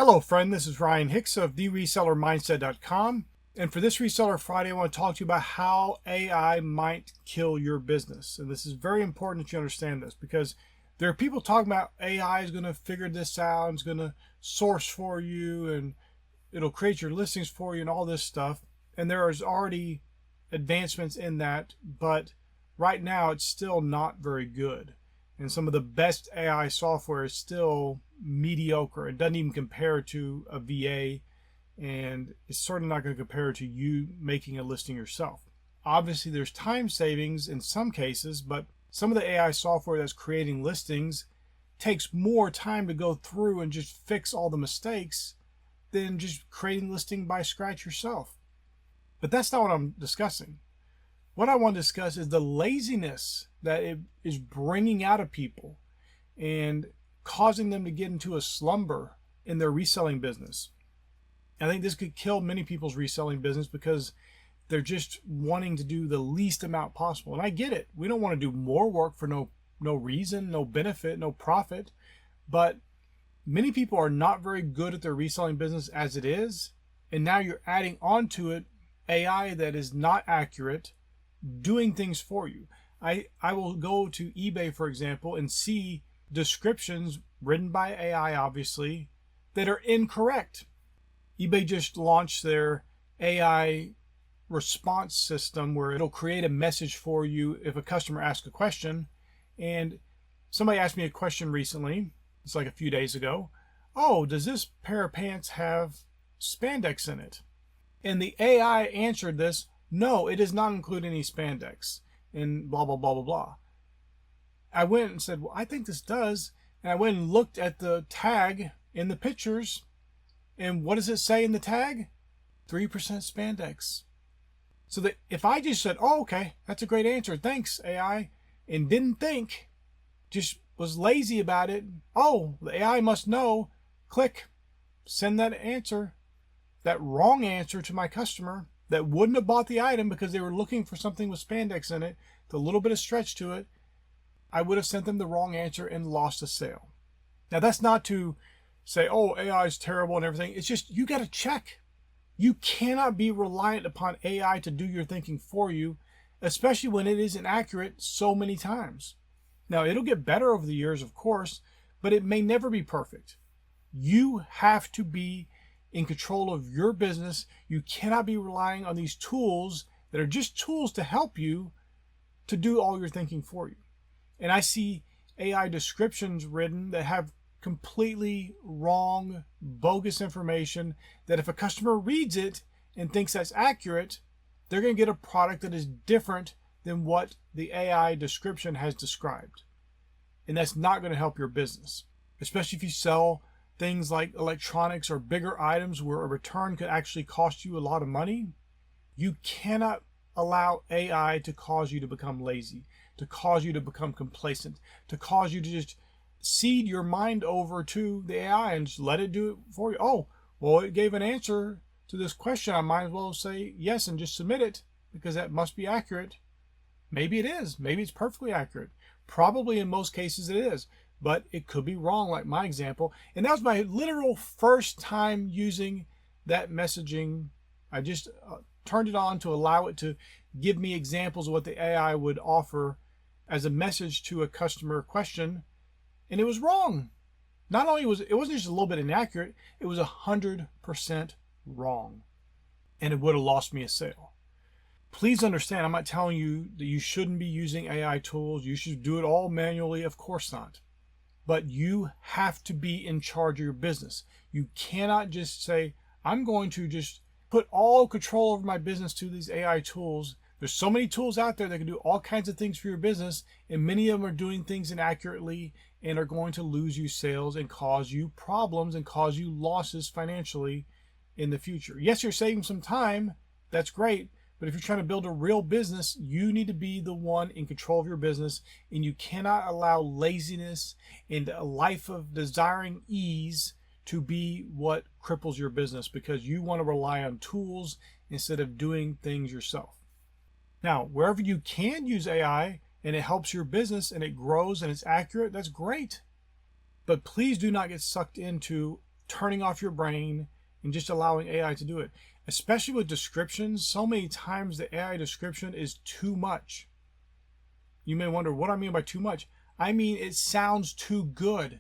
Hello, friend. This is Ryan Hicks of theresellermindset.com. And for this Reseller Friday, I want to talk to you about how AI might kill your business. And this is very important that you understand this, because there are people talking about AI is going to figure this out, and it's going to source for you, and it'll create your listings for you and all this stuff. And there is already advancements in that, but right now it's still not very good. And some of the best AI software is still mediocre. It doesn't even compare to a VA, and it's certainly not going to compare to you making a listing yourself. Obviously, there's time savings in some cases, but some of the AI software that's creating listings takes more time to go through and just fix all the mistakes than just creating listing by scratch yourself. But that's not what I'm discussing. What I want to discuss is the laziness that it is bringing out of people and causing them to get into a slumber in their reselling business. I think this could kill many people's reselling business because they're just wanting to do the least amount possible. And I get it. We don't want to do more work for no reason, no benefit, no profit. But many people are not very good at their reselling business as it is. And now you're adding onto it AI that is not accurate, doing things for you. I will go to eBay, for example, and see descriptions written by AI, obviously, that are incorrect. eBay just launched their AI response system where it'll create a message for you if a customer asks a question. And somebody asked me a question recently, it's like a few days ago. Oh, does this pair of pants have spandex in it? And the AI answered this, no, it does not include any spandex, and blah, blah, blah, blah, blah. I went and said, well, I think this does. And I went and looked at the tag in the pictures. And what does it say in the tag? 3% spandex. So that if I just said, oh, okay, that's a great answer, thanks, AI, and didn't think, just was lazy about it, oh, the AI must know, click, send that answer, that wrong answer to my customer that wouldn't have bought the item because they were looking for something with spandex in it, with a little bit of stretch to it, I would have sent them the wrong answer and lost a sale. Now, that's not to say, oh, AI is terrible and everything. It's just you got to check. You cannot be reliant upon AI to do your thinking for you, especially when it isn't accurate so many times. Now, it'll get better over the years, of course, but it may never be perfect. You have to be in control of your business. You cannot be relying on these tools that are just tools to help you to do all your thinking for you. And I see AI descriptions written that have completely wrong, bogus information that if a customer reads it and thinks that's accurate, they're going to get a product that is different than what the AI description has described. And that's not going to help your business, especially if you sell things like electronics or bigger items where a return could actually cost you a lot of money. You cannot allow AI to cause you to become lazy, to cause you to become complacent, to cause you to just cede your mind over to the AI and just let it do it for you. Oh, well, it gave an answer to this question. I might as well say yes and just submit it because that must be accurate. Maybe it is. Maybe it's perfectly accurate. Probably in most cases it is, but it could be wrong, like my example. And that was my literal first time using that messaging. I just turned it on to allow it to give me examples of what the AI would offer as a message to a customer question. And it was wrong. Not only was it wasn't just a little bit inaccurate, it was 100% wrong. And it would have lost me a sale. Please understand, I'm not telling you that you shouldn't be using AI tools. You should do it all manually. Of course not. But you have to be in charge of your business. You cannot just say, I'm going to just put all control over my business to these AI tools. There's so many tools out there that can do all kinds of things for your business, and many of them are doing things inaccurately and are going to lose you sales and cause you problems and cause you losses financially in the future. Yes, you're saving some time. That's great. But if you're trying to build a real business, you need to be the one in control of your business, and you cannot allow laziness and a life of desiring ease to be what cripples your business, because you want to rely on tools instead of doing things yourself. Now, wherever you can use AI and it helps your business and it grows and it's accurate, that's great. But please do not get sucked into turning off your brain and just allowing AI to do it. Especially with descriptions, so many times the AI description is too much. You may wonder what I mean by too much. I mean, it sounds too good.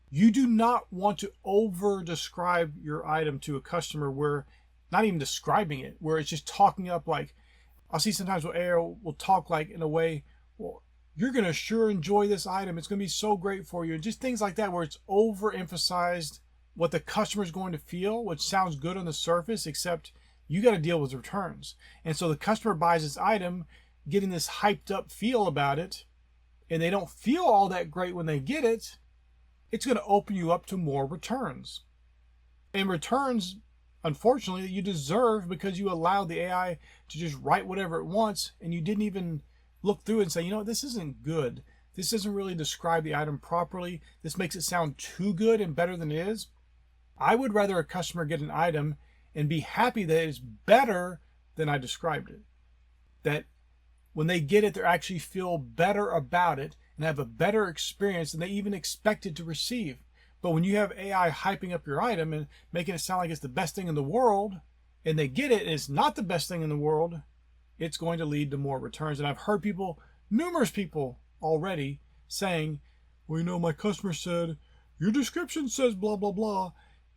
You do not want to over describe your item to a customer where not even describing it, where it's just talking up like, I'll see sometimes where AI will talk like in a way, well, you're going to sure enjoy this item. It's going to be so great for you. And just things like that where it's overemphasized what the customer is going to feel, which sounds good on the surface, except you got to deal with returns. And so the customer buys this item getting this hyped up feel about it, and they don't feel all that great when they get it. It's going to open you up to more returns. And returns, unfortunately, that you deserve because you allowed the AI to just write whatever it wants, and you didn't even look through it and say, you know, this isn't good. This doesn't really describe the item properly. This makes it sound too good and better than it is. I would rather a customer get an item and be happy that it's better than I described it. That when they get it, they actually feel better about it and have a better experience than they even expected to receive. But when you have AI hyping up your item and making it sound like it's the best thing in the world, and they get it and it's not the best thing in the world, it's going to lead to more returns. And I've heard people, numerous people already saying, well, you know, my customer said, your description says blah, blah, blah.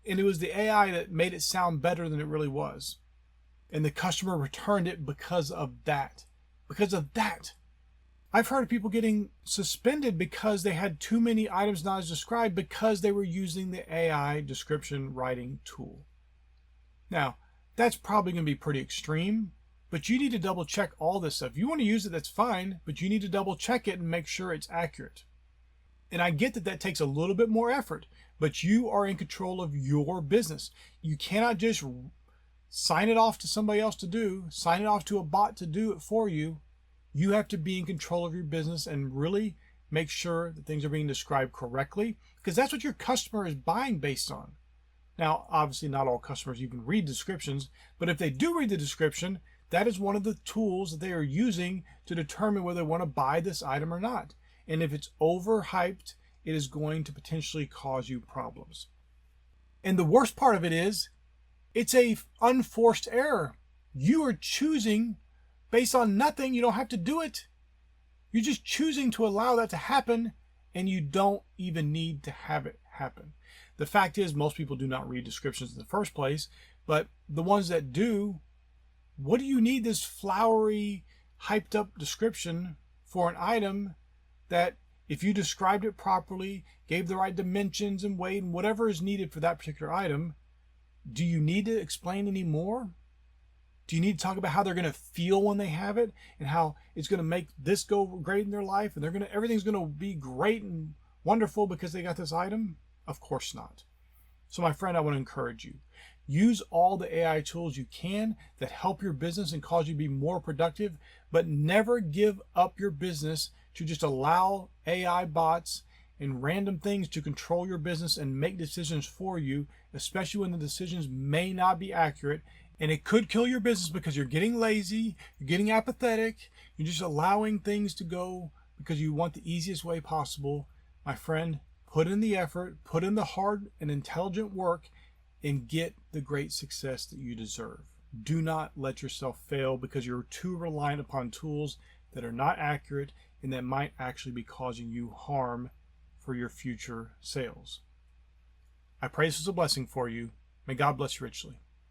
And it was the AI that made it sound better than it really was. And the customer returned it because of that. Because of that. I've heard of people getting suspended because they had too many items not as described because they were using the AI description writing tool. Now, that's probably going to be pretty extreme, but you need to double check all this stuff. If you want to use it, that's fine, but you need to double check it and make sure it's accurate. And I get that that takes a little bit more effort, but you are in control of your business. You cannot just sign it off to somebody else to do, sign it off to a bot to do it for you. You have to be in control of your business and really make sure that things are being described correctly, because that's what your customer is buying based on. Now, obviously not all customers even read descriptions, but if they do read the description, that is one of the tools that they are using to determine whether they want to buy this item or not. And if it's overhyped, it is going to potentially cause you problems. And the worst part of it is, it's a unforced error. You are choosing based on nothing. You don't have to do it. You're just choosing to allow that to happen, and you don't even need to have it happen. The fact is, most people do not read descriptions in the first place, but the ones that do, what do you need this flowery, hyped up description for an item that if you described it properly, gave the right dimensions and weight and whatever is needed for that particular item, do you need to explain any more? Do you need to talk about how they're going to feel when they have it and how it's going to make this go great in their life and everything's going to be great and wonderful because they got this item? Of course not. So my friend, I want to encourage you. Use all the AI tools you can that help your business and cause you to be more productive, but never give up your business to just allow AI bots and random things to control your business and make decisions for you, especially when the decisions may not be accurate. And it could kill your business because you're getting lazy, you're getting apathetic, you're just allowing things to go because you want the easiest way possible. My friend, put in the effort, put in the hard and intelligent work, and get the great success that you deserve. Do not let yourself fail because you're too reliant upon tools that are not accurate and that might actually be causing you harm for your future sales. I pray this is a blessing for you. May God bless you richly.